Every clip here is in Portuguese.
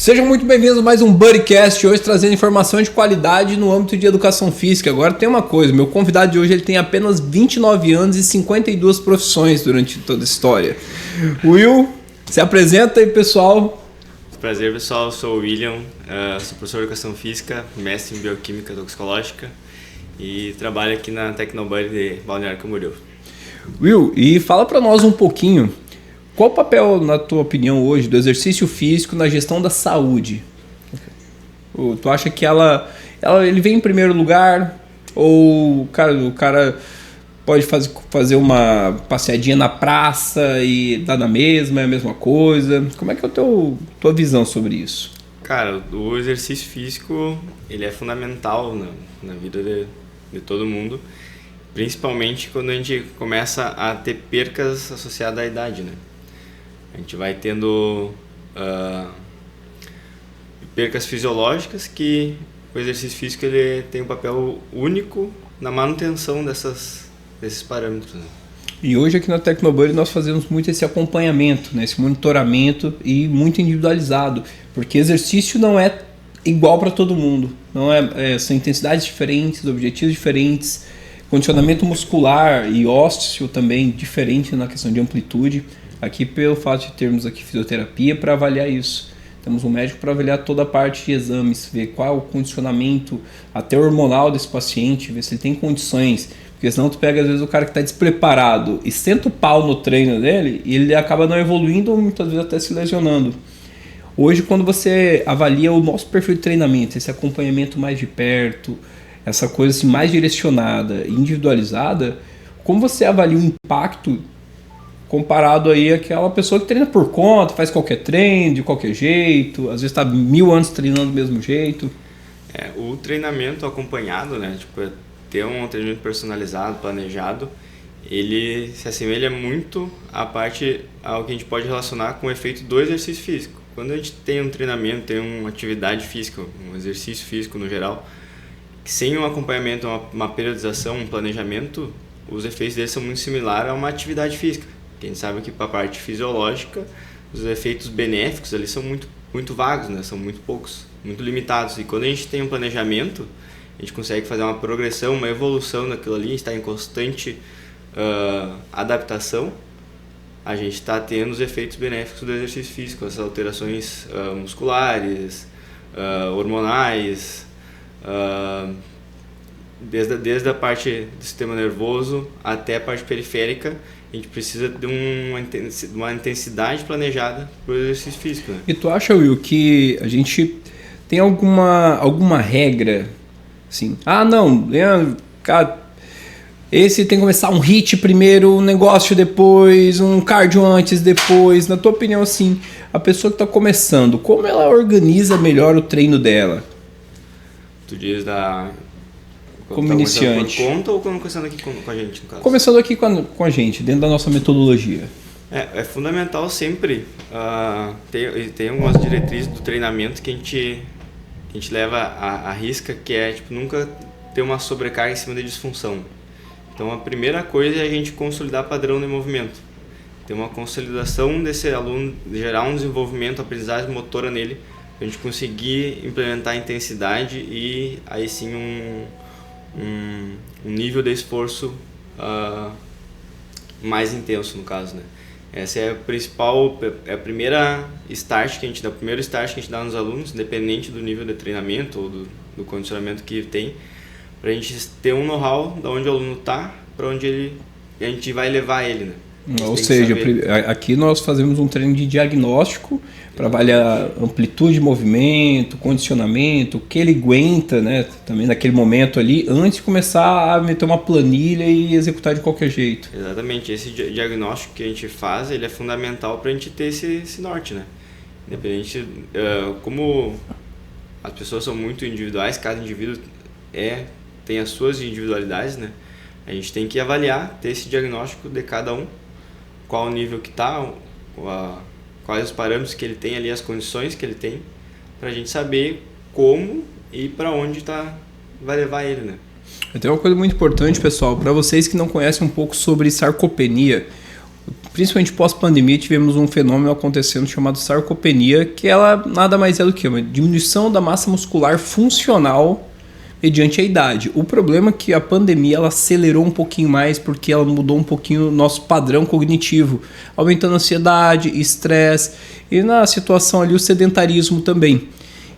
Sejam muito bem-vindos a mais um Buddycast, hoje trazendo informação de qualidade no âmbito de educação física. Agora tem uma coisa, meu convidado de hoje ele tem apenas 29 anos e 52 profissões durante toda a história. Will, se apresenta aí, pessoal. Prazer, pessoal, eu sou o William, sou professor de educação física, mestre em bioquímica toxicológica e trabalho aqui na Tecnobuddy de Balneário Camboriú. Will, e fala para nós um pouquinho, qual o papel, na tua opinião, hoje do exercício físico na gestão da saúde? Tu acha que ele vem em primeiro lugar? Ou o cara pode fazer uma passeadinha na praça e dá na mesma, é a mesma coisa? Como é que é a tua visão sobre isso? Cara, o exercício físico ele é fundamental na vida de todo mundo, principalmente quando a gente começa a ter percas associadas à idade, né? A gente vai tendo percas fisiológicas que o exercício físico ele tem um papel único na manutenção desses parâmetros, né? E hoje aqui na Tecnobuddy nós fazemos muito esse acompanhamento, né? Esse monitoramento e muito individualizado, porque exercício não é igual para todo mundo, são intensidades diferentes, objetivos diferentes, condicionamento muscular e ósseo também diferente na questão de amplitude. Aqui, pelo fato de termos aqui fisioterapia para avaliar isso. Temos um médico para avaliar toda a parte de exames, ver qual é o condicionamento até hormonal desse paciente, ver se ele tem condições. Porque senão tu pega às vezes o cara que está despreparado e senta o pau no treino dele e ele acaba não evoluindo, muitas vezes até se lesionando. Hoje, quando você avalia o nosso perfil de treinamento, esse acompanhamento mais de perto, essa coisa assim, mais direcionada, individualizada, como você avalia o impacto comparado aí àquela pessoa que treina por conta, faz qualquer treino, de qualquer jeito, às vezes está 1000 anos treinando do mesmo jeito? O treinamento acompanhado, né, ter um treinamento personalizado, planejado, ele se assemelha muito ao que a gente pode relacionar com o efeito do exercício físico. Quando a gente tem um treinamento, tem uma atividade física, um exercício físico no geral, sem um acompanhamento, uma periodização, um planejamento, os efeitos dele são muito similares a uma atividade física. A gente sabe que para a parte fisiológica, os efeitos benéficos ali são muito, muito vagos, né? São muito poucos, muito limitados. E quando a gente tem um planejamento, a gente consegue fazer uma progressão, uma evolução daquilo ali, está em constante adaptação, a gente está tendo os efeitos benéficos do exercício físico, as alterações musculares, hormonais, desde a parte do sistema nervoso até a parte periférica. A gente precisa de uma intensidade planejada para o exercício físico, né? E tu acha, Will, que a gente tem alguma regra, assim, não, cara, esse tem que começar um HIIT primeiro, um negócio depois, um cardio antes, depois. Na tua opinião, assim, a pessoa que está começando, como ela organiza melhor o treino dela? Tu diz como iniciante. Por conta ou começando aqui com a gente, no caso? Começando aqui com a gente, dentro da nossa metodologia. É fundamental sempre ter algumas diretrizes do treinamento que a gente leva à risca, que é nunca ter uma sobrecarga em cima da disfunção. Então a primeira coisa é a gente consolidar padrão de movimento. Ter uma consolidação desse aluno, gerar um desenvolvimento, aprendizagem motora nele, para a gente conseguir implementar a intensidade e aí sim um nível de esforço mais intenso, no caso, né? Essa é a primeira start que a gente dá, o primeiro start que a gente dá nos alunos, independente do nível de treinamento ou do condicionamento que tem, para a gente ter um know-how de onde o aluno está, para onde a gente vai levar ele, né? Ou seja, aqui nós fazemos um treino de diagnóstico para avaliar amplitude de movimento, condicionamento, o que ele aguenta, né, também naquele momento ali, antes de começar a meter uma planilha e executar de qualquer jeito. Exatamente, esse diagnóstico que a gente faz, ele é fundamental para a gente ter esse norte, né? Independente, como as pessoas são muito individuais, cada indivíduo tem as suas individualidades, né? A gente tem que avaliar, ter esse diagnóstico de cada um, qual o nível que está, quais os parâmetros que ele tem ali, as condições que ele tem, para a gente saber como e para onde vai levar ele, né? Tem uma coisa muito importante, pessoal, para vocês que não conhecem um pouco sobre sarcopenia. principalmente pós-pandemia, tivemos um fenômeno acontecendo chamado sarcopenia, que ela nada mais é do que uma diminuição da massa muscular funcional mediante a idade. O problema é que a pandemia ela acelerou um pouquinho mais porque ela mudou um pouquinho o nosso padrão cognitivo, aumentando a ansiedade, estresse e na situação ali o sedentarismo também.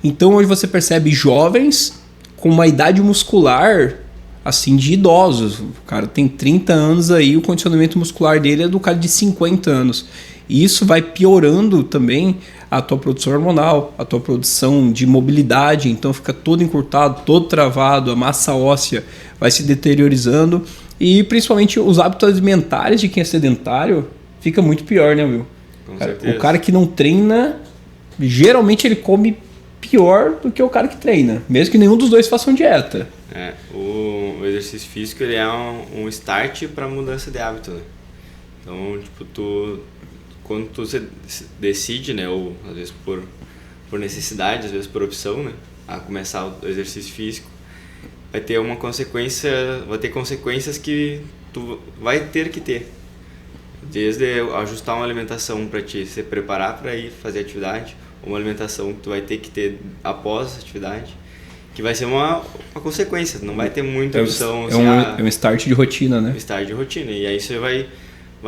Então hoje você percebe jovens com uma idade muscular assim de idosos. O cara tem 30 anos aí, o condicionamento muscular dele é do cara de 50 anos. E isso vai piorando também a tua produção hormonal, a tua produção de mobilidade, então fica todo encurtado, todo travado, a massa óssea vai se deteriorizando e principalmente os hábitos alimentares de quem é sedentário fica muito pior, né, Will? O cara que não treina, geralmente ele come pior do que o cara que treina, mesmo que nenhum dos dois façam dieta. O exercício físico ele é um start para mudança de hábito, né? Então, tipo, quando tu decide, né, ou às vezes por necessidade, às vezes por opção, né, a começar o exercício físico, vai ter consequências que tu vai ter que ter. Desde ajustar uma alimentação para te se preparar para ir fazer atividade, ou uma alimentação que tu vai ter que ter após a atividade, que vai ser uma consequência, não vai ter muita opção. É um start de rotina, né? Start de rotina, e aí você vai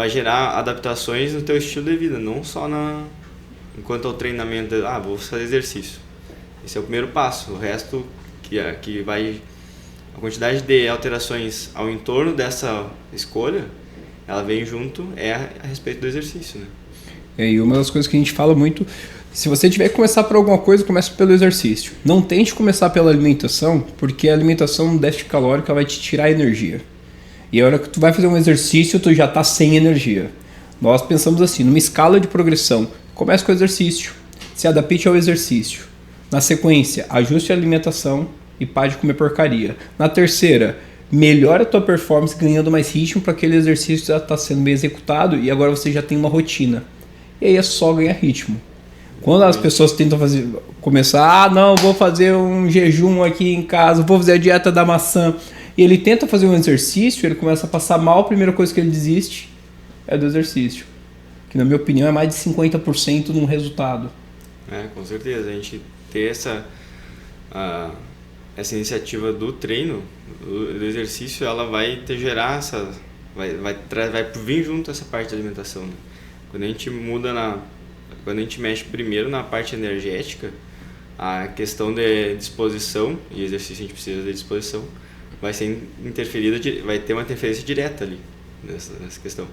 gerar adaptações no teu estilo de vida, não só enquanto ao treinamento, vou fazer exercício. Esse é o primeiro passo, o resto que vai, a quantidade de alterações ao entorno dessa escolha, ela vem junto, a respeito do exercício, né? E uma das coisas que a gente fala muito, se você tiver que começar por alguma coisa, comece pelo exercício. Não tente começar pela alimentação, porque a alimentação no déficit calórico vai te tirar energia. E a hora que tu vai fazer um exercício, tu já está sem energia. Nós pensamos assim, numa escala de progressão. Comece com o exercício, se adapte ao exercício. Na sequência, ajuste a alimentação e pare de comer porcaria. Na terceira, melhora a tua performance ganhando mais ritmo para aquele exercício já está sendo bem executado e agora você já tem uma rotina. E aí é só ganhar ritmo. Quando as pessoas tentam começar, vou fazer um jejum aqui em casa, vou fazer a dieta da maçã, e ele tenta fazer um exercício, ele começa a passar mal, a primeira coisa que ele desiste é do exercício. Que na minha opinião é mais de 50% no resultado. Com certeza. A gente ter essa iniciativa do treino, do exercício, ela vai te gerar vai vir junto essa parte da alimentação, né? Quando a gente mexe primeiro na parte energética, a questão de disposição, e exercício a gente precisa de disposição, vai ser interferida, vai ter uma interferência direta ali nessa questão.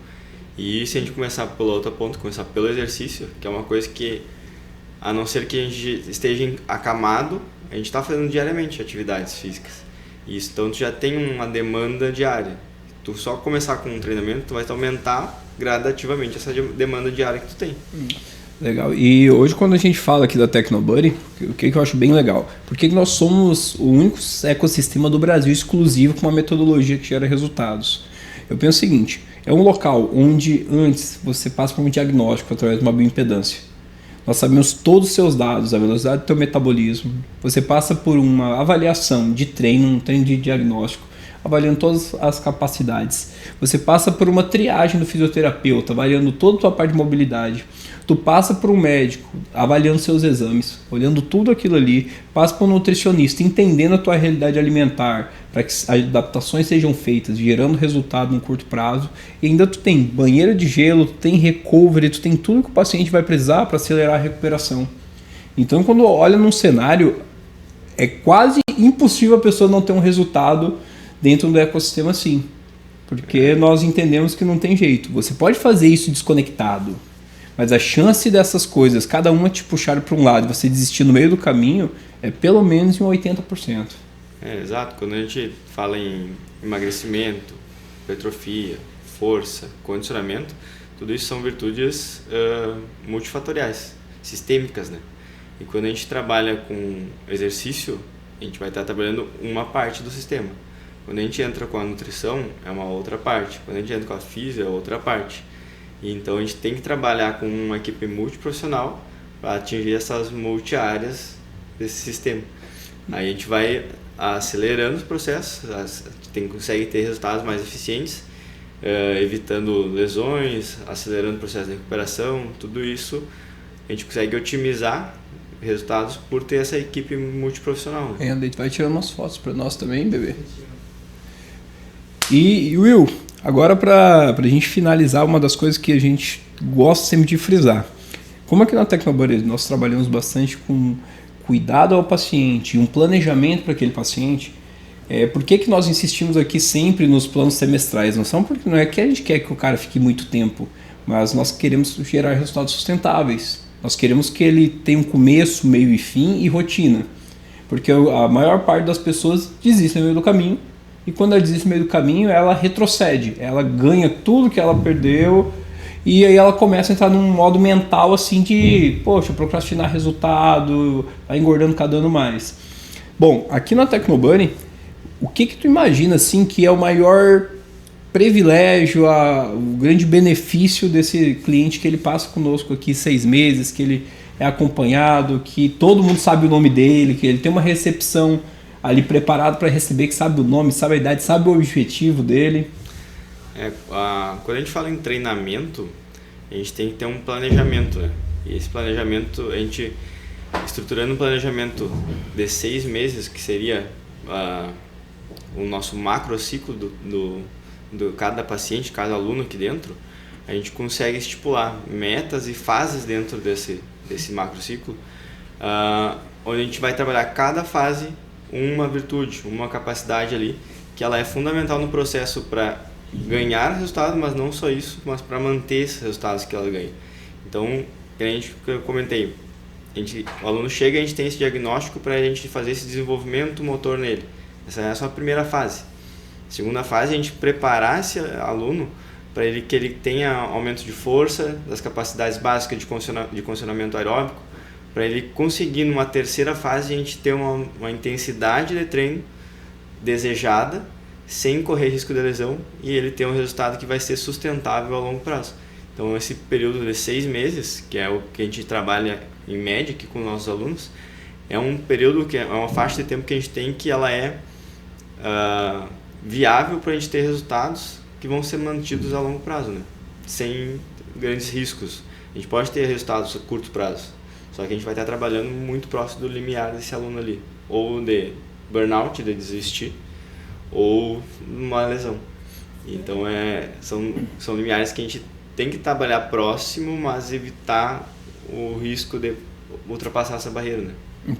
E se a gente começar pelo outro ponto, começar pelo exercício, que é uma coisa que, a não ser que a gente esteja acamado, a gente está fazendo diariamente atividades físicas. Então tu já tem uma demanda diária. Tu só começar com um treinamento, tu vai aumentar gradativamente essa demanda diária que tu tem. Legal. E hoje quando a gente fala aqui da Tecnobuddy, o que eu acho bem legal? Porque nós somos o único ecossistema do Brasil exclusivo com uma metodologia que gera resultados. Eu penso o seguinte, é um local onde antes você passa por um diagnóstico através de uma bioimpedância. Nós sabemos todos os seus dados, a velocidade do teu metabolismo. Você passa por uma avaliação de treino, um treino de diagnóstico, avaliando todas as capacidades. Você passa por uma triagem do fisioterapeuta, avaliando toda a tua parte de mobilidade. Tu passa por um médico, avaliando seus exames, olhando tudo aquilo ali. Passa por um nutricionista, entendendo a tua realidade alimentar, para que as adaptações sejam feitas, gerando resultado no curto prazo. E ainda tu tem banheira de gelo, tu tem recovery, tu tem tudo que o paciente vai precisar para acelerar a recuperação. Então, quando olha num cenário, é quase impossível a pessoa não ter um resultado dentro do ecossistema assim. Porque nós entendemos que não tem jeito. Você pode fazer isso desconectado, mas a chance dessas coisas, cada uma te puxar para um lado e você desistir no meio do caminho, é pelo menos em 80%. Exato. Quando a gente fala em emagrecimento, hipertrofia, força, condicionamento, tudo isso são virtudes multifatoriais, sistêmicas, né? E quando a gente trabalha com exercício, a gente vai estar trabalhando uma parte do sistema. Quando a gente entra com a nutrição, é uma outra parte. Quando a gente entra com a física, é outra parte. Então a gente tem que trabalhar com uma equipe multiprofissional para atingir essas multi-áreas desse sistema. Aí a gente vai acelerando os processos, consegue ter resultados mais eficientes, evitando lesões, acelerando o processo de recuperação, tudo isso a gente consegue otimizar resultados por ter essa equipe multiprofissional. A gente vai tirando umas fotos para nós também, bebê. E Will, agora para a gente finalizar, uma das coisas que a gente gosta sempre de frisar. Como aqui na Tecnobuddy nós trabalhamos bastante com cuidado ao paciente, um planejamento para aquele paciente, por que nós insistimos aqui sempre nos planos semestrais? Não é que a gente quer que o cara fique muito tempo, mas nós queremos gerar resultados sustentáveis. Nós queremos que ele tenha um começo, meio e fim e rotina. Porque a maior parte das pessoas desiste no meio do caminho, e quando ela desiste no meio do caminho, ela retrocede, ela ganha tudo que ela perdeu, e aí ela começa a entrar num modo mental assim de, poxa, procrastinar resultado, vai engordando cada ano mais. Bom, aqui na Tecnobuddy, o que tu imagina assim que é o maior privilégio, o grande benefício desse cliente que ele passa conosco aqui 6 meses, que ele é acompanhado, que todo mundo sabe o nome dele, que ele tem uma recepção ali preparado para receber, que sabe o nome, sabe a idade, sabe o objetivo dele? Quando a gente fala em treinamento, a gente tem que ter um planejamento, né? E esse planejamento, a gente estruturando um planejamento de 6 meses, que seria o nosso macro ciclo do cada paciente, cada aluno aqui dentro, a gente consegue estipular metas e fases dentro desse macro ciclo, onde a gente vai trabalhar cada fase uma virtude, uma capacidade ali, que ela é fundamental no processo para ganhar resultado, mas não só isso, mas para manter esses resultados que ela ganha. Então, que eu comentei, o aluno chega e a gente tem esse diagnóstico para a gente fazer esse desenvolvimento motor nele. Essa é a sua primeira fase. Segunda fase, a gente preparar esse aluno para que ele tenha aumento de força, das capacidades básicas de condicionamento aeróbico, para ele conseguir, numa terceira fase, a gente ter uma intensidade de treino desejada, sem correr risco de lesão, e ele ter um resultado que vai ser sustentável a longo prazo. Então, esse período de 6 meses, que é o que a gente trabalha em média aqui com nossos alunos, é um período, é uma faixa de tempo que a gente tem que ela é viável para a gente ter resultados que vão ser mantidos a longo prazo, né? Sem grandes riscos. A gente pode ter resultados a curto prazo, só que a gente vai estar trabalhando muito próximo do limiar desse aluno ali, ou de burnout, de desistir, ou uma lesão. Então são limiares que a gente tem que trabalhar próximo, mas evitar o risco de ultrapassar essa barreira, né?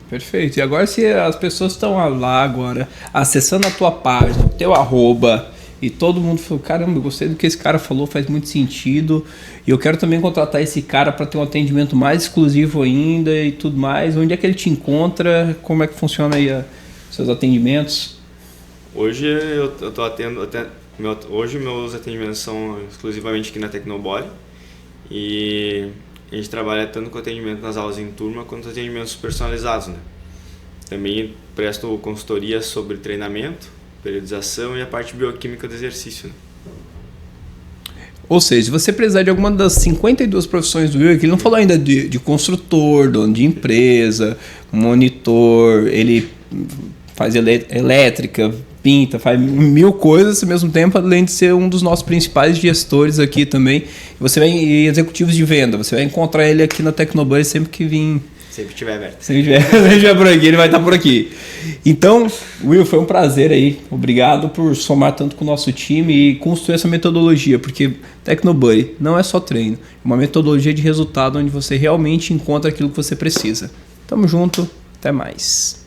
Perfeito. E agora, se as pessoas estão lá agora acessando a tua página, o teu arroba, e todo mundo falou, caramba, eu gostei do que esse cara falou, faz muito sentido, e eu quero também contratar esse cara para ter um atendimento mais exclusivo ainda e tudo mais, onde é que ele te encontra, como é que funciona aí seus atendimentos? Hoje eu estou atendendo, hoje meus atendimentos são exclusivamente aqui na Tecnobuddy, e a gente trabalha tanto com atendimento nas aulas em turma quanto atendimentos personalizados, né? Também presto consultoria sobre treinamento, periodização e a parte bioquímica do exercício, né? Ou seja, se você precisar de alguma das 52 profissões do Will, ele não falou ainda de construtor, dono de empresa, monitor, ele faz elétrica, pinta, faz 1000 coisas ao mesmo tempo, além de ser um dos nossos principais gestores aqui também. Você vai em executivos de venda, você vai encontrar ele aqui na Tecnobuddy sempre que vir. Sempre estiver aberto. Sempre estiver por aqui, ele vai estar por aqui. Então, Will, foi um prazer aí. Obrigado por somar tanto com o nosso time e construir essa metodologia, porque Tecnobuddy não é só treino, é uma metodologia de resultado onde você realmente encontra aquilo que você precisa. Tamo junto, até mais.